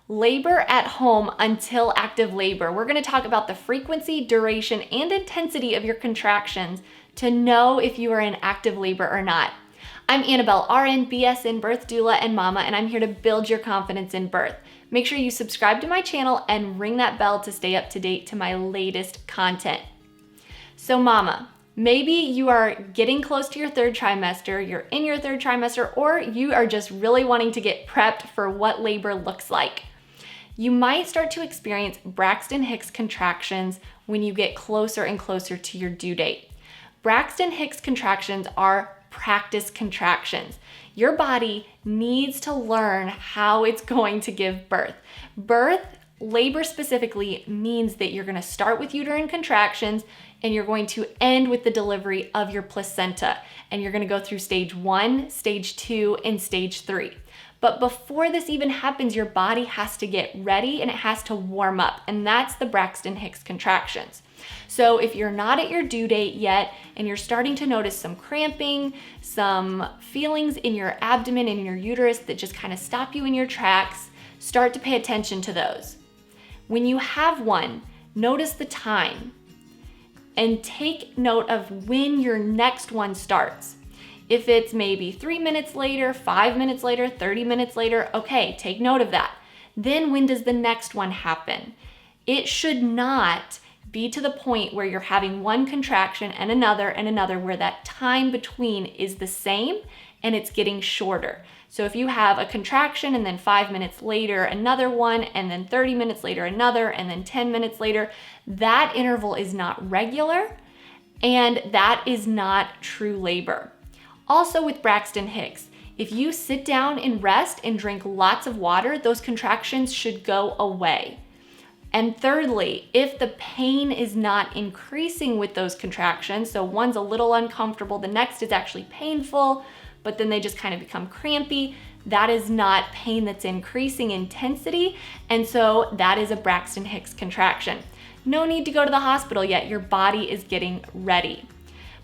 labor at home until active labor. We're gonna talk about the frequency, duration, and intensity of your contractions to know if you are in active labor or not. I'm Annabelle, RN, BSN, birth doula, and mama, and I'm here to build your confidence in birth. Make sure you subscribe to my channel and ring that bell to stay up to date to my latest content. So mama, maybe you are getting close to your third trimester, you're in your third trimester, or you are just really wanting to get prepped for what labor looks like. You might start to experience Braxton Hicks contractions when you get closer and closer to your due date. Braxton Hicks contractions are practice contractions. Your body needs to learn how it's going to give birth. Labor specifically means that you're going to start with uterine contractions and you're going to end with the delivery of your placenta. And you're going to go through stage 1, stage 2, and stage 3. But before this even happens, your body has to get ready and it has to warm up. And that's the Braxton Hicks contractions. So if you're not at your due date yet and you're starting to notice some cramping, some feelings in your abdomen and in your uterus that just kind of stop you in your tracks, start to pay attention to those. When you have one, notice the time and take note of when your next one starts. If it's maybe 3 minutes later, 5 minutes later, 30 minutes later, okay, take note of that. Then when does the next one happen? It should not be to the point where you're having one contraction and another where that time between is the same and it's getting shorter. So if you have a contraction and then 5 minutes later another one, and then 30 minutes later another, and then 10 minutes later, that interval is not regular and that is not true labor. Also with Braxton Hicks, if you sit down and rest and drink lots of water, those contractions should go away. And thirdly, if the pain is not increasing with those contractions, so one's a little uncomfortable, the next is actually painful, but then they just kind of become crampy, that is not pain that's increasing intensity, and so that is a Braxton Hicks contraction. No need to go to the hospital yet, your body is getting ready.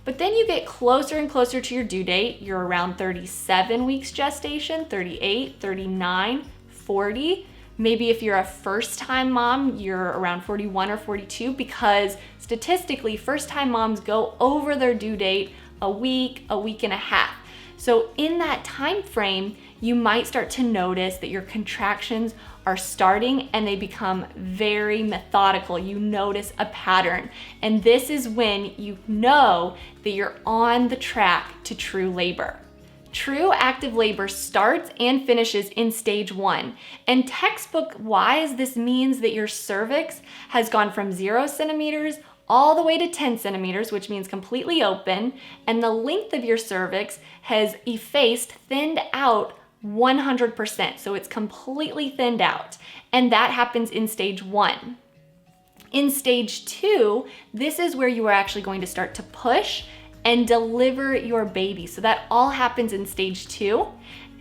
But then you get closer and closer to your due date. You're around 37 weeks gestation, 38, 39, 40. Maybe if you're a first-time mom, you're around 41 or 42 because statistically, first-time moms go over their due date a week and a half. So in that time frame, you might start to notice that your contractions are starting and they become very methodical. You notice a pattern. And this is when you know that you're on the track to true labor. True active labor starts and finishes in stage 1. And textbook-wise, this means that your cervix has gone from 0 centimeters all the way to 10 centimeters, which means completely open, and the length of your cervix has effaced, thinned out 100%. So it's completely thinned out. And that happens in stage 1. In stage 2, this is where you are actually going to start to push and deliver your baby. So that all happens in stage 2.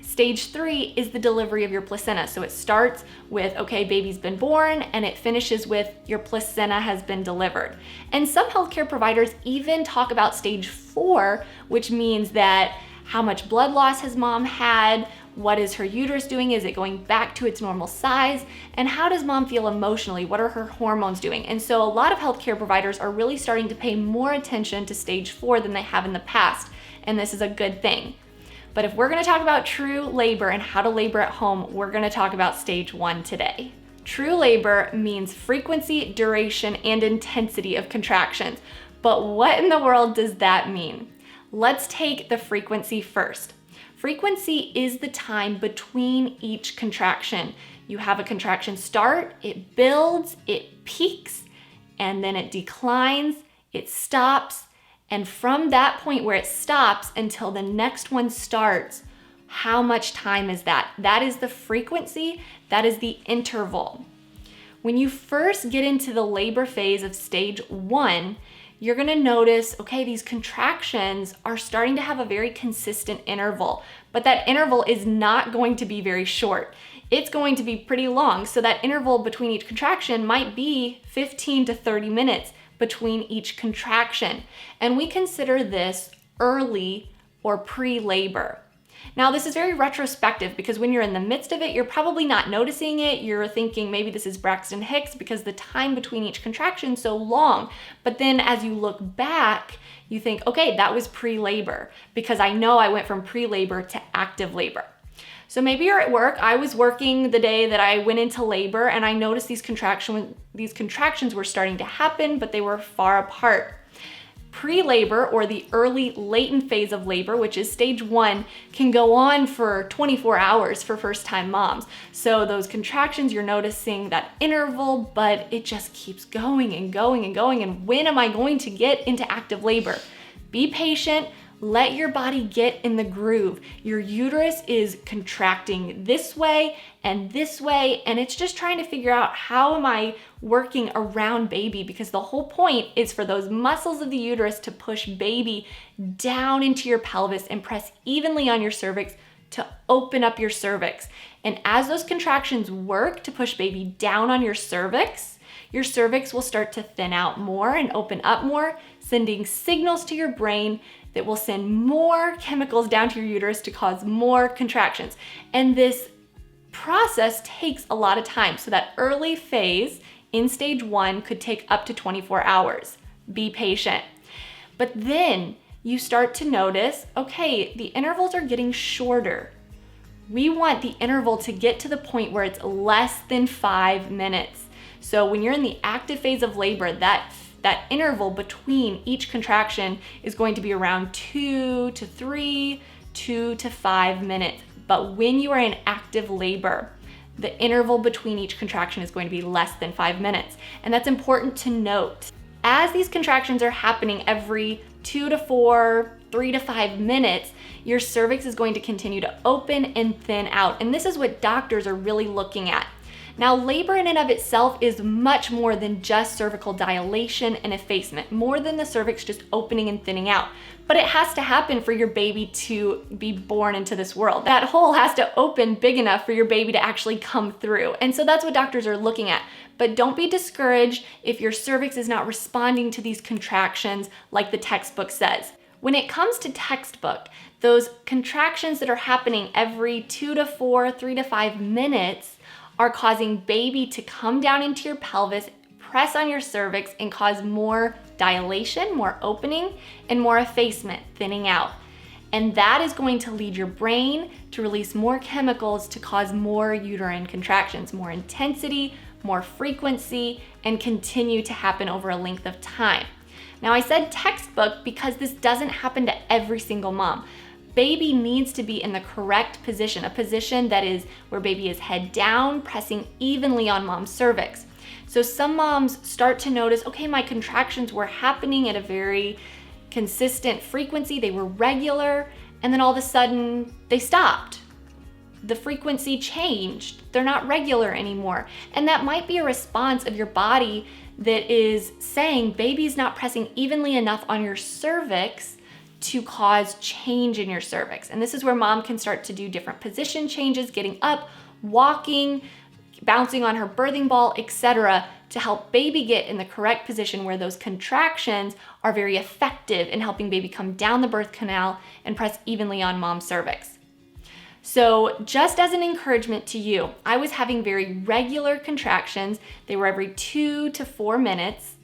Stage 3 is the delivery of your placenta. So it starts with, okay, baby's been born, and it finishes with your placenta has been delivered. And some healthcare providers even talk about stage 4, which means that how much blood loss has mom had, what is her uterus doing, is it going back to its normal size, and how does mom feel emotionally, what are her hormones doing? And so a lot of healthcare providers are really starting to pay more attention to stage 4 than they have in the past, and this is a good thing. But if we're gonna talk about true labor and how to labor at home, we're gonna talk about stage 1 today. True labor means frequency, duration, and intensity of contractions. But what in the world does that mean? Let's take the frequency first. Frequency is the time between each contraction. You have a contraction start, it builds, it peaks, and then it declines, it stops, and from that point where it stops until the next one starts, how much time is that? That is the frequency, that is the interval. When you first get into the labor phase of stage 1, you're gonna notice, okay, these contractions are starting to have a very consistent interval, but that interval is not going to be very short. It's going to be pretty long. So that interval between each contraction might be 15 to 30 minutes between each contraction. And we consider this early or pre-labor. Now, this is very retrospective because when you're in the midst of it, you're probably not noticing it. You're thinking maybe this is Braxton Hicks because the time between each contraction is so long. But then as you look back, you think, okay, that was pre-labor because I know I went from pre-labor to active labor. So maybe you're at work. I was working the day that I went into labor and I noticed these contractions were starting to happen, but they were far apart. Pre-labor, or the early latent phase of labor, which is stage 1, can go on for 24 hours for first-time moms. So those contractions, you're noticing that interval, but it just keeps going and going and going. And when am I going to get into active labor? Be patient. Let your body get in the groove. Your uterus is contracting this way, and it's just trying to figure out how am I working around baby, because the whole point is for those muscles of the uterus to push baby down into your pelvis and press evenly on your cervix to open up your cervix. And as those contractions work to push baby down on your cervix will start to thin out more and open up more, sending signals to your brain that will send more chemicals down to your uterus to cause more contractions. And this process takes a lot of time. So that early phase in stage 1 could take up to 24 hours. Be patient. But then you start to notice, okay, the intervals are getting shorter. We want the interval to get to the point where it's less than 5 minutes. So when you're in the active phase of labor, that interval between each contraction is going to be around 2 to 3, 2 to 5 minutes. But when you are in active labor, the interval between each contraction is going to be less than 5 minutes. And that's important to note. As these contractions are happening every 2 to 4, 3 to 5 minutes, your cervix is going to continue to open and thin out. And this is what doctors are really looking at. Now, labor in and of itself is much more than just cervical dilation and effacement, more than the cervix just opening and thinning out. But it has to happen for your baby to be born into this world. That hole has to open big enough for your baby to actually come through. And so that's what doctors are looking at. But don't be discouraged if your cervix is not responding to these contractions like the textbook says. When it comes to textbook, those contractions that are happening every 2 to 4, 3 to 5 minutes are causing baby to come down into your pelvis, press on your cervix, and cause more dilation, more opening, and more effacement, thinning out. And that is going to lead your brain to release more chemicals to cause more uterine contractions, more intensity, more frequency, and continue to happen over a length of time. Now, I said textbook because this doesn't happen to every single mom. Baby needs to be in the correct position, a position that is where baby is head down, pressing evenly on mom's cervix. So some moms start to notice, okay, my contractions were happening at a very consistent frequency, they were regular, and then all of a sudden they stopped. The frequency changed. They're not regular anymore. And that might be a response of your body that is saying baby's not pressing evenly enough on your cervix to cause change in your cervix. And this is where mom can start to do different position changes, getting up, walking, bouncing on her birthing ball, etc., to help baby get in the correct position where those contractions are very effective in helping baby come down the birth canal and press evenly on mom's cervix. So just as an encouragement to you, I was having very regular contractions. They were every 2 to 4 minutes.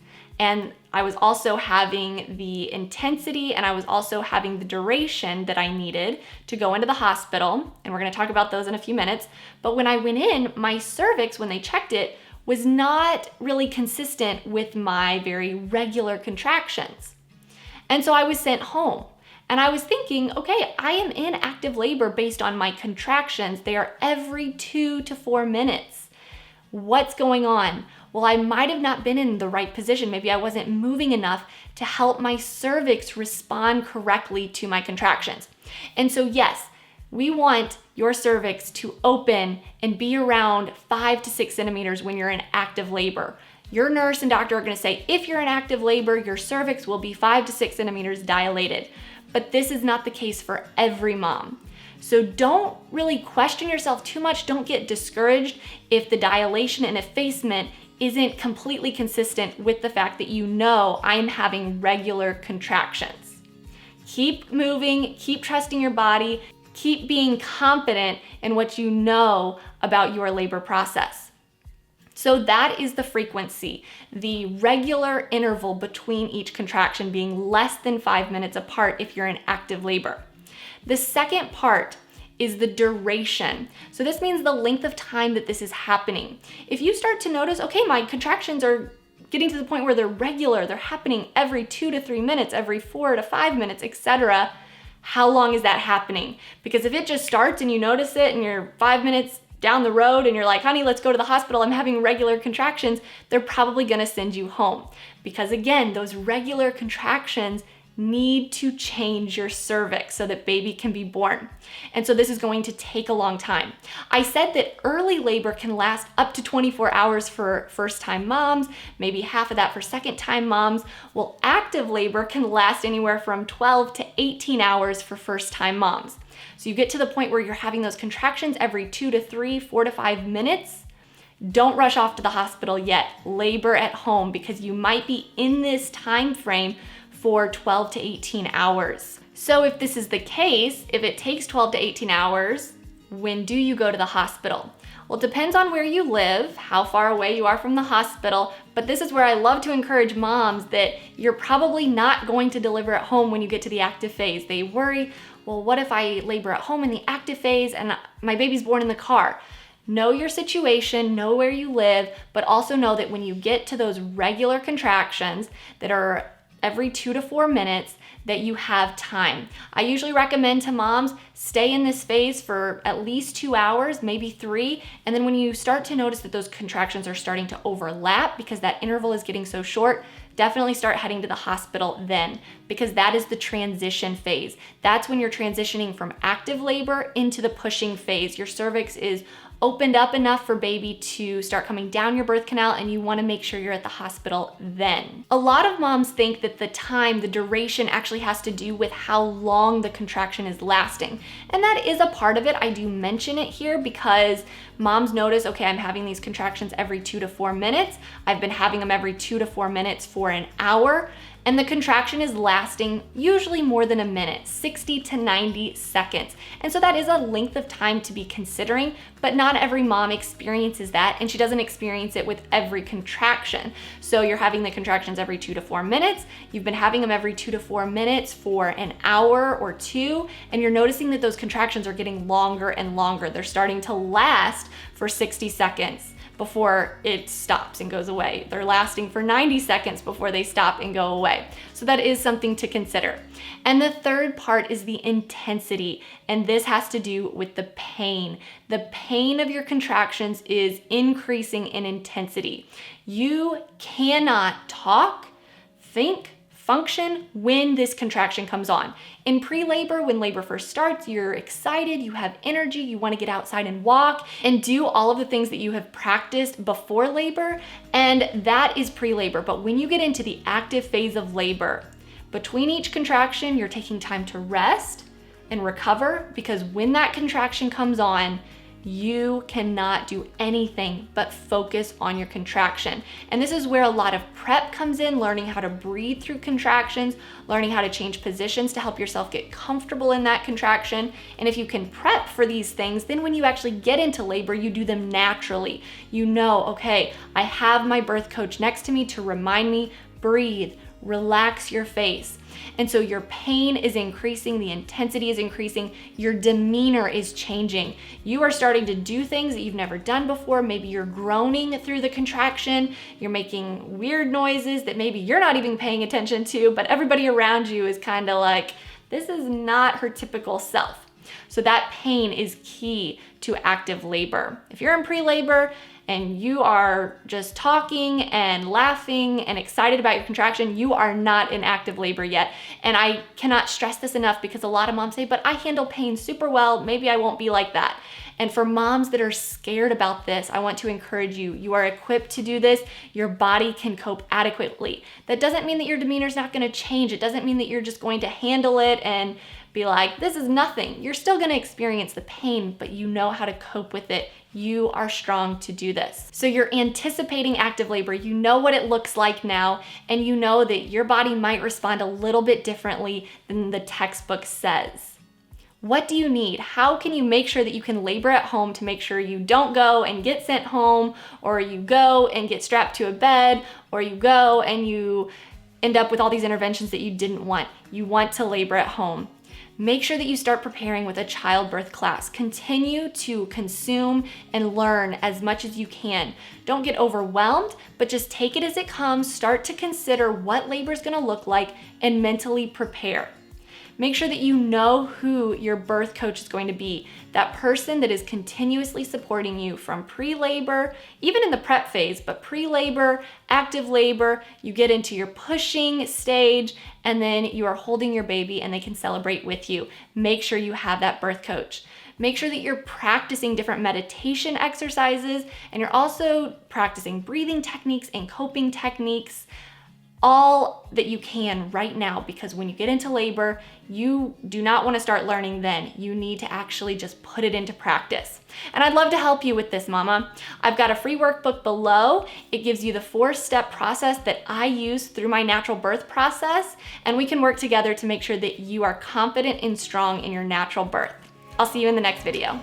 And I was also having the intensity and I was also having the duration that I needed to go into the hospital. And we're gonna talk about those in a few minutes. But when I went in, my cervix, when they checked it, was not really consistent with my very regular contractions. And so I was sent home. And I was thinking, okay, I am in active labor based on my contractions. They are every 2 to 4 minutes. What's going on? Well, I might have not been in the right position. Maybe I wasn't moving enough to help my cervix respond correctly to my contractions. And so yes, we want your cervix to open and be around 5 to 6 centimeters when you're in active labor. Your nurse and doctor are gonna say, if you're in active labor, your cervix will be 5 to 6 centimeters dilated. But this is not the case for every mom. So don't really question yourself too much. Don't get discouraged if the dilation and effacement isn't completely consistent with the fact that you know I'm having regular contractions. Keep moving, keep trusting your body, Keep being confident in what you know about your labor process. So that is the frequency, the regular interval between each contraction being less than 5 minutes apart if you're in active labor. The second part is the duration. So this means the length of time that this is happening. If you start to notice, okay, my contractions are getting to the point where they're regular, they're happening every 2 to 3 minutes, every 4 to 5 minutes, etc., how long is that happening? Because if it just starts and you notice it and you're 5 minutes down the road and you're like, honey, let's go to the hospital, I'm having regular contractions, they're probably gonna send you home. Because again, those regular contractions need to change your cervix so that baby can be born. And so this is going to take a long time. I said that early labor can last up to 24 hours for first-time moms, maybe half of that for second-time moms. Well, active labor can last anywhere from 12 to 18 hours for first-time moms. So you get to the point where you're having those contractions every 2 to 3, 4 to 5 minutes. Don't rush off to the hospital yet. Labor at home, because you might be in this time frame for 12 to 18 hours. So if this is the case, if it takes 12 to 18 hours, when do you go to the hospital? Well, it depends on where you live, how far away you are from the hospital, but this is where I love to encourage moms that you're probably not going to deliver at home when you get to the active phase. They worry, well, what if I labor at home in the active phase and my baby's born in the car? Know your situation, know where you live, but also know that when you get to those regular contractions that are every 2 to 4 minutes, that you have time. I usually recommend to moms, stay in this phase for at least 2 hours, maybe 3. And then when you start to notice that those contractions are starting to overlap because that interval is getting so short, definitely start heading to the hospital then, because that is the transition phase. That's when you're transitioning from active labor into the pushing phase. Your cervix is opened up enough for baby to start coming down your birth canal, and you wanna make sure you're at the hospital then. A lot of moms think that the time, the duration actually has to do with how long the contraction is lasting. And that is a part of it. I do mention it here because moms notice, okay, I'm having these contractions every 2 to 4 minutes. I've been having them every 2 to 4 minutes for an hour. And the contraction is lasting usually more than a minute, 60 to 90 seconds. And so that is a length of time to be considering, but not every mom experiences that, and she doesn't experience it with every contraction. So you're having the contractions every 2 to 4 minutes, you've been having them every 2 to 4 minutes for an hour or 2, and you're noticing that those contractions are getting longer and longer. They're starting to last for 60 seconds. Before it stops and goes away. They're lasting for 90 seconds before they stop and go away. So that is something to consider. And the third part is the intensity, and this has to do with the pain. The pain of your contractions is increasing in intensity. You cannot talk, think, function when this contraction comes on. In pre-labor, when labor first starts, you're excited, you have energy, you want to get outside and walk and do all of the things that you have practiced before labor, and that is pre-labor. But when you get into the active phase of labor, between each contraction, you're taking time to rest and recover, because when that contraction comes on, you cannot do anything but focus on your contraction. And this is where a lot of prep comes in, learning how to breathe through contractions, learning how to change positions to help yourself get comfortable in that contraction. And if you can prep for these things, then when you actually get into labor, you do them naturally. You know, okay, I have my birth coach next to me to remind me, breathe, relax your face. And so your pain is increasing, the intensity is increasing, your demeanor is changing. You are starting to do things that you've never done before. Maybe you're groaning through the contraction, you're making weird noises that maybe you're not even paying attention to, but everybody around you is kind of like, this is not her typical self. So that pain is key to active labor. If you're in pre-labor and you are just talking and laughing and excited about your contraction, you are not in active labor yet. And I cannot stress this enough, because a lot of moms say, but I handle pain super well, maybe I won't be like that. And for moms that are scared about this, I want to encourage you. You are equipped to do this. Your body can cope adequately. That doesn't mean that your demeanor is not going to change. It doesn't mean that you're just going to handle it and be like, this is nothing. You're still going to experience the pain, but you know how to cope with it. You are strong to do this. So you're anticipating active labor. You know what it looks like now, and you know that your body might respond a little bit differently than the textbook says. What do you need? How can you make sure that you can labor at home to make sure you don't go and get sent home, or you go and get strapped to a bed, or you go and you end up with all these interventions that you didn't want? You want to labor at home. Make sure that you start preparing with a childbirth class. Continue to consume and learn as much as you can. Don't get overwhelmed, but just take it as it comes. Start to consider what labor is going to look like and mentally prepare. Make sure that you know who your birth coach is going to be, that person that is continuously supporting you from pre-labor, even in the prep phase, but pre-labor, active labor, you get into your pushing stage, and then you are holding your baby and they can celebrate with you. Make sure you have that birth coach. Make sure that you're practicing different meditation exercises, and you're also practicing breathing techniques and coping techniques, all that you can right now, because when you get into labor, you do not want to start learning then. You need to actually just put it into practice. And I'd love to help you with this, mama. I've got a free workbook below. It gives you the 4-step process that I use through my natural birth process, and we can work together to make sure that you are confident and strong in your natural birth. I'll see you in the next video.